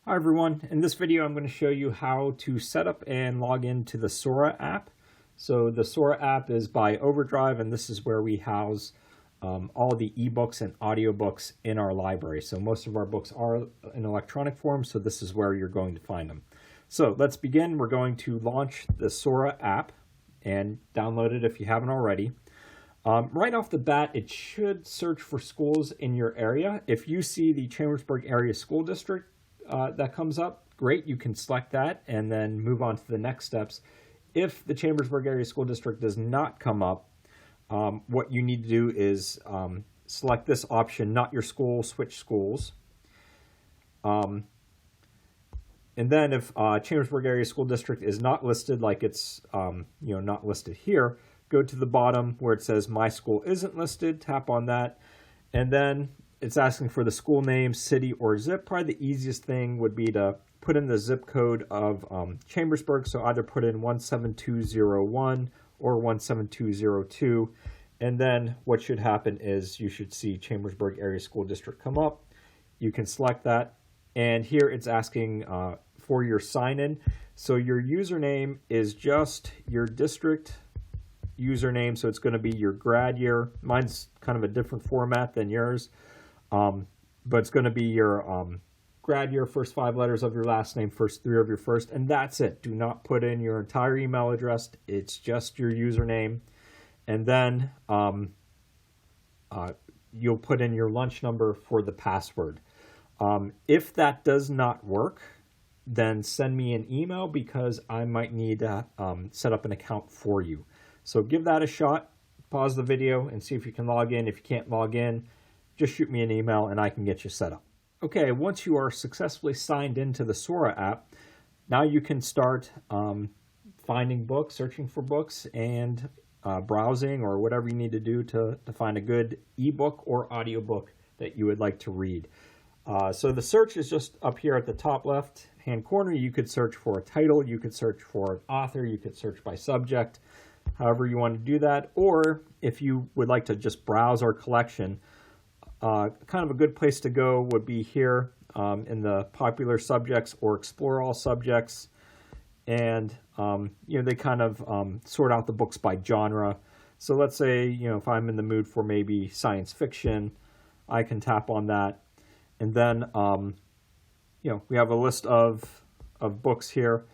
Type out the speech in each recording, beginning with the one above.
Hi everyone, in this video I'm going to show you how to set up and log into the Sora app. So the Sora app is by Overdrive, and this is where we house all the ebooks and audiobooks in our library. So most of our books are in electronic form, so this is where you're going to find them. So let's begin. We're going to launch the Sora app and download it if you haven't already. Right off the bat, it should search for schools in your area. If you see the Chambersburg Area School District that comes up, great, you can select that and then move on to the next steps. If the Chambersburg Area School District does not come up, what you need to do is select this option, not your school, switch schools. And then if Chambersburg Area School District is not listed, like it's not listed here, go to the bottom where it says My School Isn't Listed, tap on that, and then it's asking for the school name, city, or zip. Probably the easiest thing would be to put in the zip code of Chambersburg, so either put in 17201 or 17202, and then what should happen is you should see Chambersburg Area School District come up. You can select that, and here it's asking for your sign-in. So your username is just your district username, so it's going to be your grad year. Mine's kind of a different format than yours. But it's going to be your grad year, first 5 letters of your last name, first 3 of your first, and that's it. Do not put in your entire email address. It's just your username. And then you'll put in your lunch number for the password. If that does not work, then send me an email because I might need to set up an account for you. So give that a shot. Pause the video and see if you can log in. If you can't log in, just shoot me an email and I can get you set up. Okay, once you are successfully signed into the Sora app, now you can start finding books, searching for books, and browsing or whatever you need to do to find a good ebook or audiobook that you would like to read. So the search is just up here at the top left hand corner. You could search for a title, you could search for an author, you could search by subject, however you want to do that. Or if you would like to just browse our collection, kind of a good place to go would be here in the popular subjects or explore all subjects. And, they kind of sort out the books by genre. So let's say, if I'm in the mood for maybe science fiction, I can tap on that. And then, we have a list of books here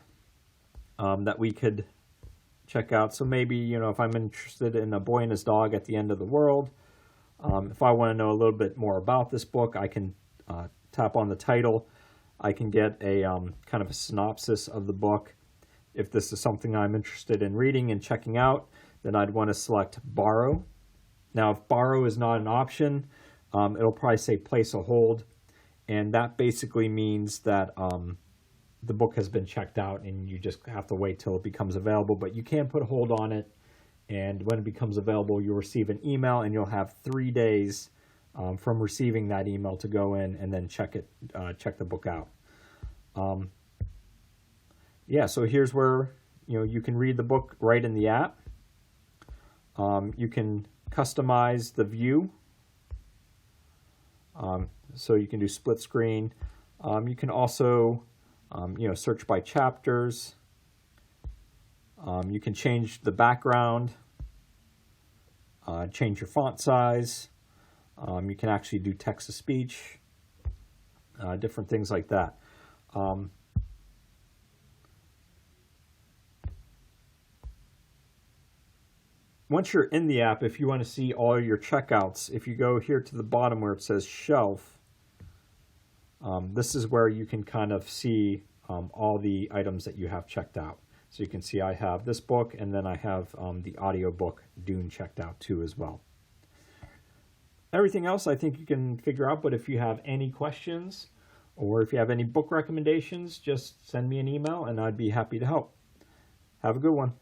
that we could check out. So maybe, if I'm interested in A Boy and His Dog at the End of the World, if I want to know a little bit more about this book, I can tap on the title. I can get a kind of a synopsis of the book. If this is something I'm interested in reading and checking out, then I'd want to select Borrow. Now, if Borrow is not an option, it'll probably say Place a Hold, and that basically means that the book has been checked out and you just have to wait till it becomes available, but you can put a hold on it. And when it becomes available, you'll receive an email, and you'll have 3 days from receiving that email to go in and then check the book out. So here's where you can read the book right in the app. You can customize the view, so you can do split screen. You can also search by chapters. You can change the background, change your font size. You can actually do text-to-speech, different things like that. Once you're in the app, if you want to see all your checkouts, if you go here to the bottom where it says Shelf, this is where you can kind of see all the items that you have checked out. So you can see I have this book, and then I have the audiobook Dune checked out too as well. Everything else I think you can figure out, but if you have any questions or if you have any book recommendations, just send me an email and I'd be happy to help. Have a good one.